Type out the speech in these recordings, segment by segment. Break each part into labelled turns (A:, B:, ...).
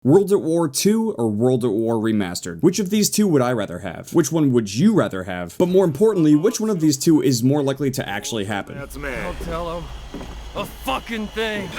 A: World at War 2 or World at War Remastered? Which of these two would I rather have? Which one would you rather have? But more importantly, which one of these two is more likely to actually happen?
B: That's me.
C: Don't tell him a fucking thing.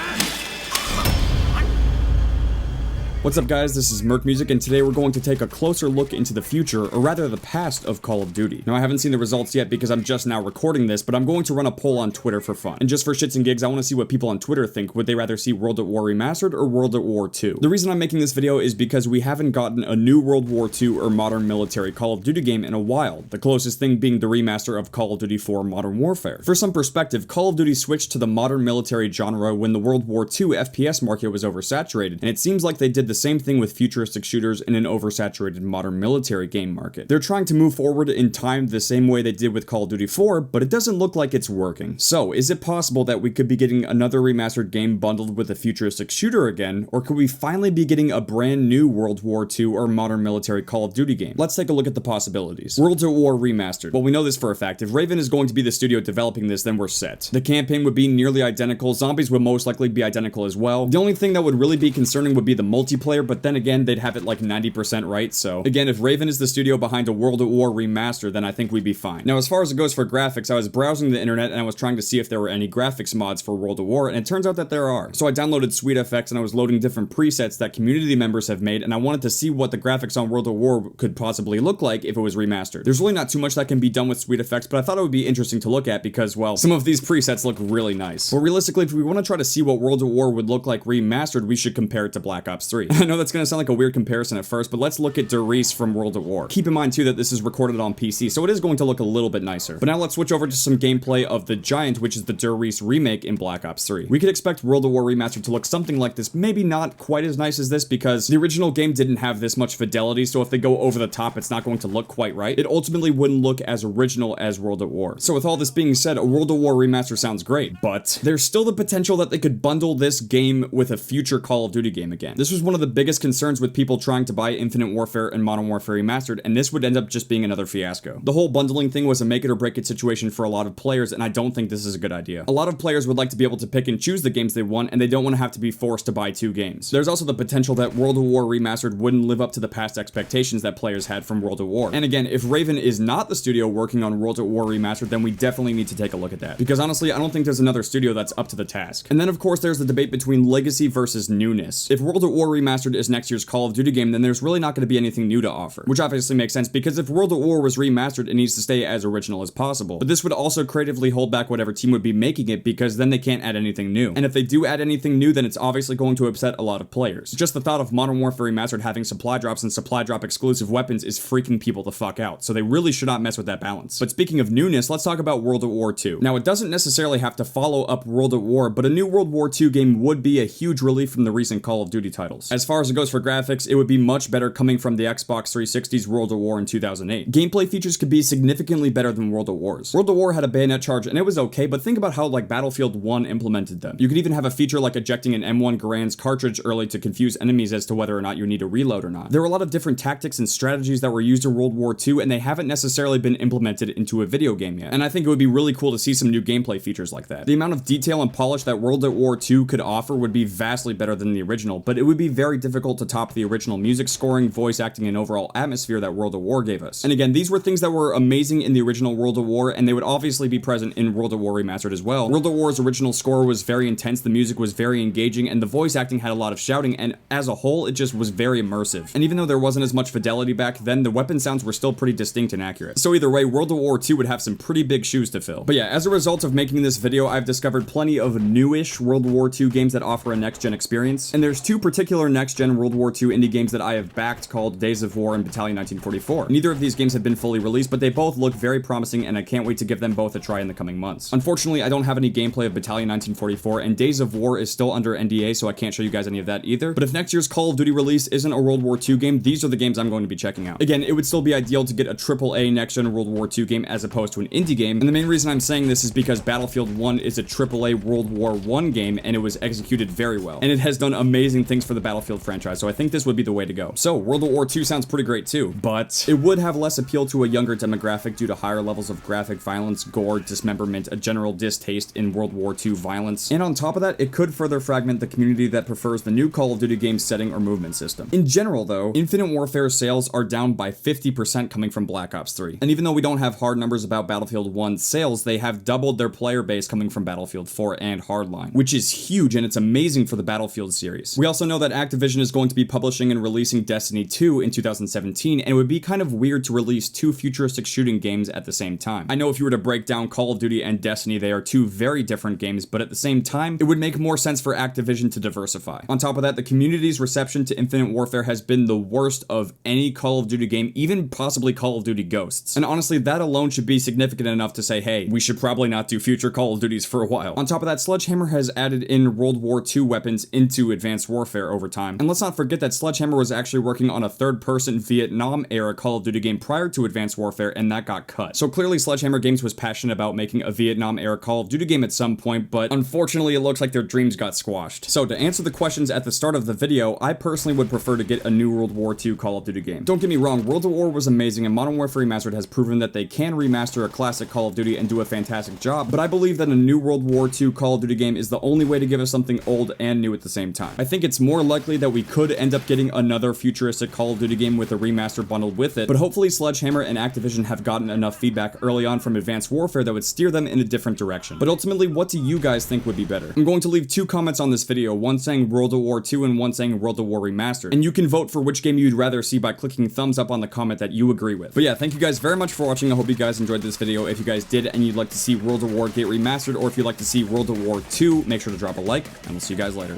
A: What's up guys, this is Merc Music, and today we're going to take a closer look into the future, or rather the past of Call of Duty. Now I haven't seen the results yet because I'm just now recording this, but I'm going to run a poll on Twitter for fun. And just for shits and gigs, I want to see what people on Twitter think. Would they rather see World at War Remastered or World at War 2? The reason I'm making this video is because we haven't gotten a new World War 2 or modern military Call of Duty game in a while, the closest thing being the remaster of Call of Duty 4 Modern Warfare. For some perspective, Call of Duty switched to the modern military genre when the World War 2 FPS market was oversaturated, and it seems like they did the same thing with futuristic shooters in an oversaturated modern military game market. They're trying to move forward in time the same way they did with Call of Duty 4, but it doesn't look like it's working. So, is it possible that we could be getting another remastered game bundled with a futuristic shooter again, or could we finally be getting a brand new World War 2 or modern military Call of Duty game? Let's take a look at the possibilities. World at War Remastered. Well, we know this for a fact. If Raven is going to be the studio developing this, then we're set. The campaign would be nearly identical, zombies would most likely be identical as well. The only thing that would really be concerning would be the multiplayer, but then again, they'd have it like 90% right, so again, if Raven is the studio behind a World at War remaster, then I think we'd be fine. Now, as far as it goes for graphics, I was browsing the internet and I was trying to see if there were any graphics mods for World at War, and it turns out that there are. So I downloaded SweetFX and I was loading different presets that community members have made, and I wanted to see what the graphics on World at War could possibly look like if it was remastered. There's really not too much that can be done with SweetFX, but I thought it would be interesting to look at because, well, some of these presets look really nice. But realistically, if we want to try to see what World at War would look like remastered, we should compare it to Black Ops 3. I know that's gonna sound like a weird comparison at first, but let's look at Der Riese from World at War. Keep in mind too that this is recorded on PC, so it is going to look a little bit nicer. But now let's switch over to some gameplay of The Giant, which is the Der Riese remake in Black Ops 3. We could expect World at War Remastered to look something like this, maybe not quite as nice as this because the original game didn't have this much fidelity, so if they go over the top, it's not going to look quite right. It ultimately wouldn't look as original as World at War. So with all this being said, a World at War remaster sounds great, but there's still the potential that they could bundle this game with a future Call of Duty game again. This was one of the biggest concerns with people trying to buy Infinite Warfare and Modern Warfare Remastered, and this would end up just being another fiasco. The whole bundling thing was a make it or break it situation for a lot of players, and I don't think this is a good idea. A lot of players would like to be able to pick and choose the games they want, and they don't want to have to be forced to buy two games. There's also the potential that World at War Remastered wouldn't live up to the past expectations that players had from World at War. And again, if Raven is not the studio working on World at War Remastered, then we definitely need to take a look at that. Because honestly, I don't think there's another studio that's up to the task. And then of course there's the debate between legacy versus newness. If World at War Remastered is next year's Call of Duty game, then there's really not going to be anything new to offer. Which obviously makes sense because if World at War was remastered, it needs to stay as original as possible. But this would also creatively hold back whatever team would be making it because then they can't add anything new. And if they do add anything new, then it's obviously going to upset a lot of players. Just the thought of Modern Warfare Remastered having supply drops and supply drop exclusive weapons is freaking people the fuck out. So they really should not mess with that balance. But speaking of newness, let's talk about World at War 2. Now, it doesn't necessarily have to follow up World at War, but a new World War 2 game would be a huge relief from the recent Call of Duty titles. As far as it goes for graphics, it would be much better coming from the Xbox 360's World at War in 2008. Gameplay features could be significantly better than World at War's. World at War had a bayonet charge and it was okay, but think about how like Battlefield 1 implemented them. You could even have a feature like ejecting an M1 Garand's cartridge early to confuse enemies as to whether or not you need to reload or not. There were a lot of different tactics and strategies that were used in World War 2 and they haven't necessarily been implemented into a video game yet. And I think it would be really cool to see some new gameplay features like that. The amount of detail and polish that World at War 2 could offer would be vastly better than the original, but it would be very difficult to top the original music scoring, voice acting, and overall atmosphere that World at War gave us. And again, these were things that were amazing in the original World at War, and they would obviously be present in World at War Remastered as well. World at War's original score was very intense, the music was very engaging, and the voice acting had a lot of shouting, and as a whole, it just was very immersive. And even though there wasn't as much fidelity back then, the weapon sounds were still pretty distinct and accurate. So either way, World at War 2 would have some pretty big shoes to fill. But yeah, as a result of making this video, I've discovered plenty of newish World War 2 games that offer a next-gen experience, and there's two particular next-gen World War 2 indie games that I have backed called Days of War and Battalion 1944. Neither of these games have been fully released, but they both look very promising and I can't wait to give them both a try in the coming months. Unfortunately, I don't have any gameplay of Battalion 1944 and Days of War is still under NDA, so I can't show you guys any of that either. But if next year's Call of Duty release isn't a World War 2 game, these are the games I'm going to be checking out. Again, it would still be ideal to get a AAA next-gen World War 2 game as opposed to an indie game, and the main reason I'm saying this is because Battlefield 1 is a AAA World War 1 game and it was executed very well. And it has done amazing things for the Battlefield Battlefield franchise, so I think this would be the way to go. So, World War II sounds pretty great too, but it would have less appeal to a younger demographic due to higher levels of graphic violence, gore, dismemberment, a general distaste in World War II violence, and on top of that, it could further fragment the community that prefers the new Call of Duty game's setting or movement system. In general though, Infinite Warfare sales are down by 50% coming from Black Ops 3, and even though we don't have hard numbers about Battlefield 1's sales, they have doubled their player base coming from Battlefield 4 and Hardline, which is huge and it's amazing for the Battlefield series. We also know that Activision is going to be publishing and releasing Destiny 2 in 2017, and it would be kind of weird to release two futuristic shooting games at the same time. I know if you were to break down Call of Duty and Destiny, they are two very different games, but at the same time, it would make more sense for Activision to diversify. On top of that, the community's reception to Infinite Warfare has been the worst of any Call of Duty game, even possibly Call of Duty Ghosts. And honestly, that alone should be significant enough to say, hey, we should probably not do future Call of Duties for a while. On top of that, Sledgehammer has added in World War II weapons into Advanced Warfare over time. And let's not forget that Sledgehammer was actually working on a third-person Vietnam-era Call of Duty game prior to Advanced Warfare, and that got cut. So clearly Sledgehammer Games was passionate about making a Vietnam-era Call of Duty game at some point, but unfortunately it looks like their dreams got squashed. So to answer the questions at the start of the video, I personally would prefer to get a new World War II Call of Duty game. Don't get me wrong, World at War was amazing, and Modern Warfare Remastered has proven that they can remaster a classic Call of Duty and do a fantastic job, but I believe that a new World War II Call of Duty game is the only way to give us something old and new at the same time. I think it's more likely that we could end up getting another futuristic Call of Duty game with a remaster bundled with it, but hopefully Sledgehammer and Activision have gotten enough feedback early on from Advanced Warfare that would steer them in a different direction. But ultimately, what do you guys think would be better? I'm going to leave two comments on this video, one saying World at War II and one saying World at War Remastered, and you can vote for which game you'd rather see by clicking thumbs up on the comment that you agree with. But yeah, thank you guys very much for watching. I hope you guys enjoyed this video. If you guys did and you'd like to see World at War get remastered, or if you'd like to see World at War 2, make sure to drop a like, and we'll see you guys later.